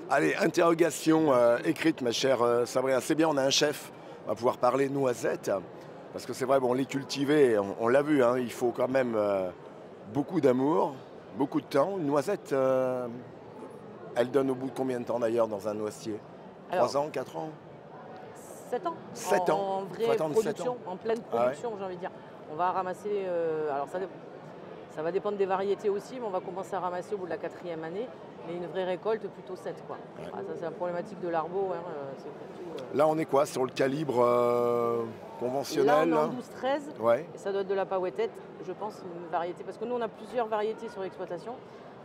Allez, interrogation écrite, ma chère Sabrina. C'est bien, on a un chef. On va pouvoir parler noisettes. Parce que c'est vrai, bon, les cultiver, on l'a vu, hein, il faut quand même beaucoup d'amour, beaucoup de temps. Une noisette, elle donne au bout de combien de temps d'ailleurs dans un noisetier? Alors, 3 ans, 4 ans? 7 ans, 7 ans. en Il faut vraie attendre 7 ans. production, en pleine Ah ouais. production, j'ai envie de dire. On va ramasser, alors ça va dépendre des variétés aussi, mais on va commencer à ramasser au bout de la 4e année. Mais une vraie récolte, plutôt 7 quoi. Ouais. Ah, ça c'est la problématique de l'arbo, hein, c'est pour tout. Là, on est quoi? Sur le calibre Là, conventionnel on est en là 12-13, Ouais. et ça doit être de la paouetette, je pense, une variété. Parce que nous, on a plusieurs variétés sur l'exploitation.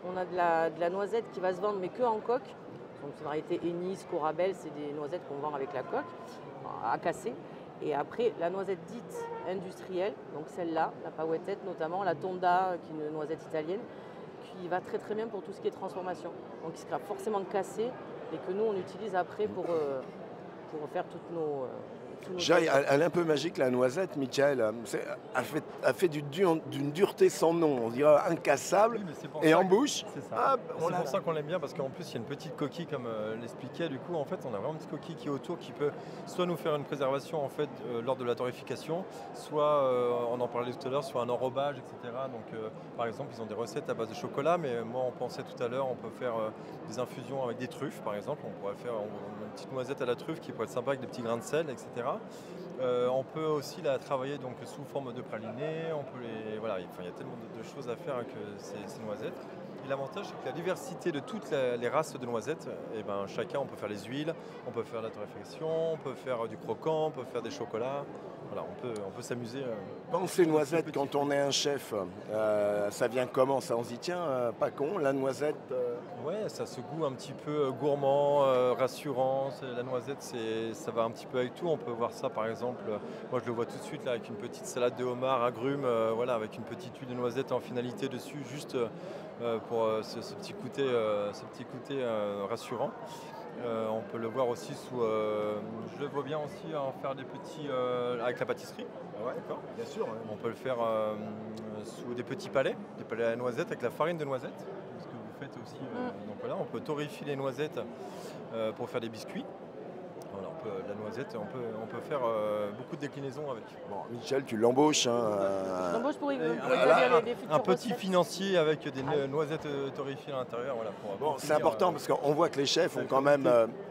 On a de la noisette qui va se vendre, mais que en coque. Donc, c'est une variété Ennis, Corabel, c'est des noisettes qu'on vend avec la coque, à casser. Et après, la noisette dite industrielle, donc celle-là, la paouetette notamment, la tonda, qui est une noisette italienne, qui va très très bien pour tout ce qui est transformation. Donc, qui sera forcément cassée et que nous, on utilise après pour faire toutes nos... tous nos Jai, elle est un peu magique la noisette, Michael. Elle fait d'une dureté sans nom, on dirait incassable. Oui, mais c'est pour Et ça en que- bouche, C'est ça. hop, C'est pour ça qu'on l'aime bien parce qu'en plus il y a une petite coquille comme l'expliquait. Du coup en fait on a vraiment une petite coquille qui est autour qui peut soit nous faire une préservation en fait lors de la torréfication, soit on en parlait tout à l'heure, soit un enrobage, etc. Donc par exemple ils ont des recettes à base de chocolat, mais moi on pensait tout à l'heure on peut faire des infusions avec des truffes par exemple. On pourrait faire une petite noisette à la truffe qui pourrait être sympa avec des petits grains de sel, etc. On peut aussi la travailler donc sous forme de praliné. On peut voilà, il y a tellement de choses à faire avec ces noisettes. Et l'avantage, c'est que la diversité de toutes les races de noisettes, et ben, chacun, on peut faire les huiles, on peut faire la torréfaction, on peut faire du croquant, on peut faire des chocolats. Voilà, on peut s'amuser. pensez noisette quand on est un chef. Ça vient comment ça? On se dit tiens, pas con, la noisette. Ouais, ça a ce goût un petit peu gourmand, rassurant. La noisette, ça va un petit peu avec tout. On peut voir ça par exemple, moi je le vois tout de suite là avec une petite salade de homard, agrumes, voilà, avec une petite huile de noisette en finalité dessus, juste pour ce petit côté rassurant. On peut le voir aussi je le vois bien aussi en faire des petits avec la pâtisserie. Ouais, d'accord, bien sûr. On peut le faire sous des palais à la noisette avec la farine de noisette. Ce que vous faites aussi. Donc voilà, on peut torréfier les noisettes pour faire des biscuits. Voilà, la noisette, on peut faire beaucoup de déclinaisons avec. Bon, Michel, tu l'embauches. L'embauche pour là, des futurs Un petit recettes. financier avec des noisettes torréfiées à l'intérieur. Voilà, Bon, pour c'est finir, important parce qu'on voit que les chefs ont quand même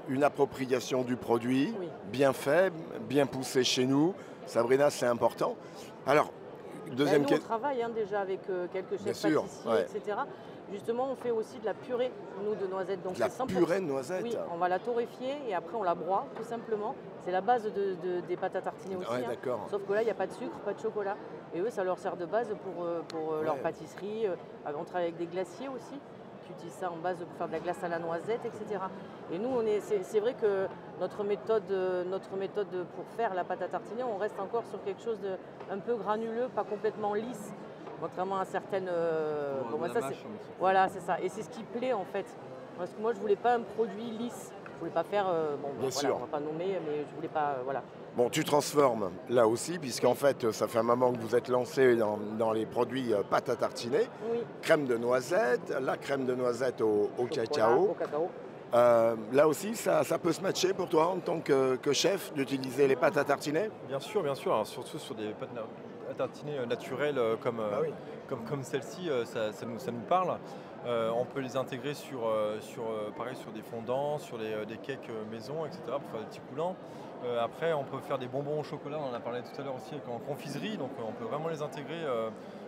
une appropriation du produit, Oui. bien fait, bien poussé chez nous. Sabrina, c'est important. Alors, deuxième Nous, on question. travaille déjà avec quelques Bien chefs sûr, pâtissiers, ouais. etc. Justement, on fait aussi de la purée, nous, de noisettes. Donc, De la c'est 100%. purée de noisettes. Oui, on va la torréfier et après on la broie, tout simplement. C'est la base des pâtes à tartiner aussi. Ouais, hein. d'accord. Sauf que là, il n'y a pas de sucre, pas de chocolat. Et eux, ça leur sert de base pour leur Ouais. pâtisserie. On travaille avec des glaciers aussi, qui utilisent ça en base pour faire de la glace à la noisette, etc. Et nous, c'est vrai que notre méthode pour faire la pâte à tartiner, on reste encore sur quelque chose de un peu granuleux, pas complètement lisse. Contrairement à certaines. Voilà, c'est ça. Et c'est ce qui plaît en fait. Parce que moi, je voulais pas un produit lisse. Je voulais pas faire. Bien sûr. On va pas nommer, mais je voulais pas. Voilà. Bon, tu transformes là aussi, puisqu'en fait, ça fait un moment que vous êtes lancé dans les produits pâte à tartiner. Oui. Crème de noisette, la crème de noisette au Chocolat, cacao. au cacao. Là aussi, ça peut se matcher pour toi en tant que chef d'utiliser les pâtes à tartiner? Bien sûr, bien sûr. Alors, surtout sur des pâtes à tartiner naturelles Bah oui. comme celle-ci, ça nous parle. On peut les intégrer pareil, sur des fondants, sur des cakes maison, etc. pour faire des petits coulants. Après, on peut faire des bonbons au chocolat, on en a parlé tout à l'heure aussi en confiserie, donc on peut vraiment les intégrer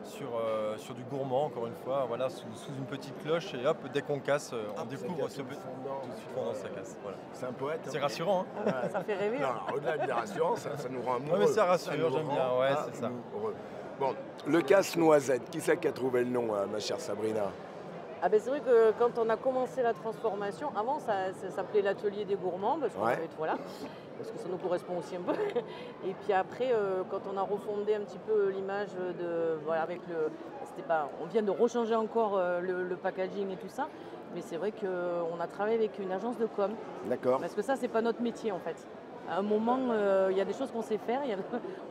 sur du gourmand, encore une fois, voilà, sous une petite cloche, et hop, dès qu'on casse, on découvre ce petit fondant. tout de suite fondant, ça casse. Voilà. C'est un poète. C'est rassurant, hein. Ça fait rêver. Non, au-delà de la rassurance, ça nous rend amoureux. Ouais, mais ça rassure, nous j'aime rend bien, ouais, c'est ça. amoureux. Bon, le casse-noisette, qui c'est qui a trouvé le nom, ma chère Sabrina? Ah ben c'est vrai que quand on a commencé la transformation, avant ça s'appelait l'atelier des gourmands, parce qu'on Ouais. avait, voilà, parce que ça nous correspond aussi un peu. Et puis après, quand on a refondé un petit peu l'image voilà, avec on vient de rechanger encore le packaging et tout ça, mais c'est vrai qu'on a travaillé avec une agence de com, D'accord. parce que ça c'est pas notre métier en fait. À un moment, il y a des choses qu'on sait faire,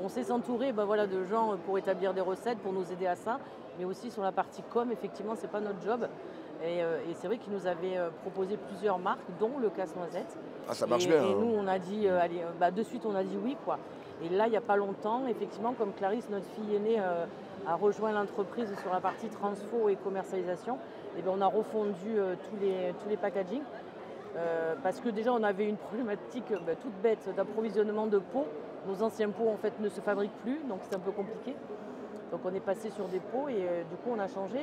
on sait s'entourer voilà, de gens pour établir des recettes, pour nous aider à ça, mais aussi sur la partie com, effectivement, c'est pas notre job. Et c'est vrai qu'ils nous avaient proposé plusieurs marques, dont le casse-noisette. Ah, ça marche bien. Et Hein. nous, on a dit, allez, de suite, on a dit oui, quoi. Et là, il n'y a pas longtemps, effectivement, comme Clarisse, notre fille aînée, a rejoint l'entreprise sur la partie transfo et commercialisation, et bien, on a refondu tous les packagings. Parce que déjà, on avait une problématique toute bête d'approvisionnement de pots. Nos anciens pots, en fait, ne se fabriquent plus, donc c'est un peu compliqué. Donc on est passé sur des pots et du coup on a changé.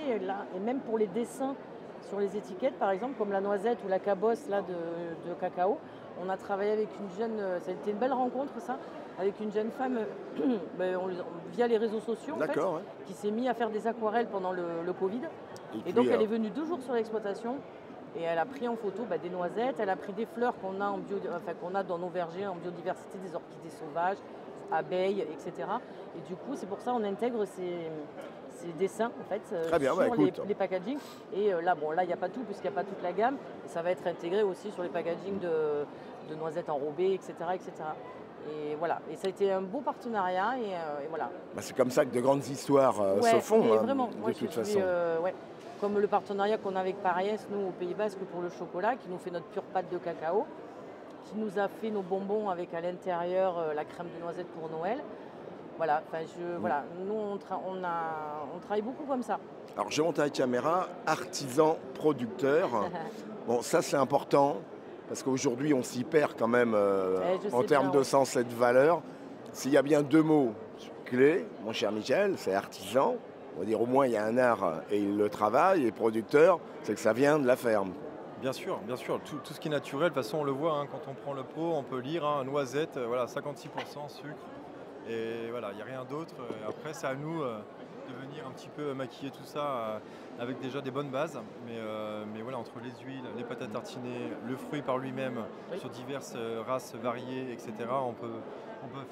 Et même pour les dessins sur les étiquettes, par exemple, comme la noisette ou la cabosse là, de cacao, on a travaillé avec une jeune, ça a été une belle rencontre ça, avec une jeune femme via les réseaux sociaux en fait, D'accord, ouais. qui s'est mise à faire des aquarelles pendant le Covid. Et puis, donc elle est venue 2 jours sur l'exploitation et elle a pris en photo des noisettes, elle a pris des fleurs qu'on a dans nos vergers en biodiversité, des orchidées sauvages, abeilles, etc. Et du coup, c'est pour ça qu'on intègre ces dessins en fait, Très bien, sur écoute. les packaging. Et là, il n'y a pas tout puisqu'il n'y a pas toute la gamme. Et ça va être intégré aussi sur les packaging de noisettes enrobées, etc., etc. Et voilà. Et ça a été un beau partenariat et voilà. Bah, c'est comme ça que de grandes histoires se font, mais hein, vraiment, de moi, toute façon. comme le partenariat qu'on a avec Paris, nous, au Pays Basque, pour le chocolat, qui nous fait notre pure pâte de cacao, qui nous a fait nos bonbons avec à l'intérieur la crème de noisette pour Noël. Voilà, voilà. Nous, on travaille beaucoup comme ça. Alors, je monte à la caméra, artisan, producteur. Bon, ça, c'est important, parce qu'aujourd'hui, on s'y perd quand même en termes de sens et de valeur. S'il y a bien 2 mots clés, mon cher Michel, c'est artisan. On va dire au moins, il y a un art et il le travaille. Et producteur, c'est que ça vient de la ferme. Bien sûr, tout ce qui est naturel, de toute façon on le voit, hein, quand on prend le pot, on peut lire, hein, noisette, voilà, 56% sucre, et voilà, il n'y a rien d'autre. Après c'est à nous de venir un petit peu maquiller tout ça avec déjà des bonnes bases, mais voilà, entre les huiles, les pâtes à tartiner, le fruit par lui-même, sur diverses races variées, etc., on peut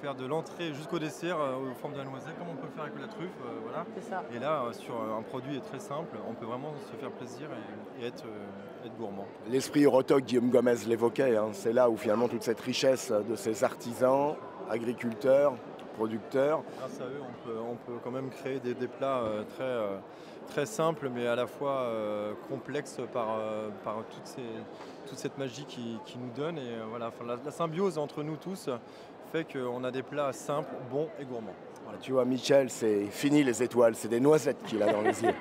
faire de l'entrée jusqu'au dessert aux formes de la noisette, comme on peut le faire avec la truffe, voilà. C'est ça. Et là, sur un produit très simple, on peut vraiment se faire plaisir et être gourmand. L'esprit Eurotoc, Guillaume Gomez l'évoquait, hein, c'est là où finalement toute cette richesse de ces artisans, agriculteurs, producteurs. Grâce à eux, on peut quand même créer des plats très simples, mais à la fois complexes par toute cette magie qui nous donne. Et voilà, la symbiose entre nous tous fait qu'on a des plats simples, bons et gourmands. Voilà. Tu vois, Michel, c'est fini les étoiles, c'est des noisettes qu'il a dans les yeux.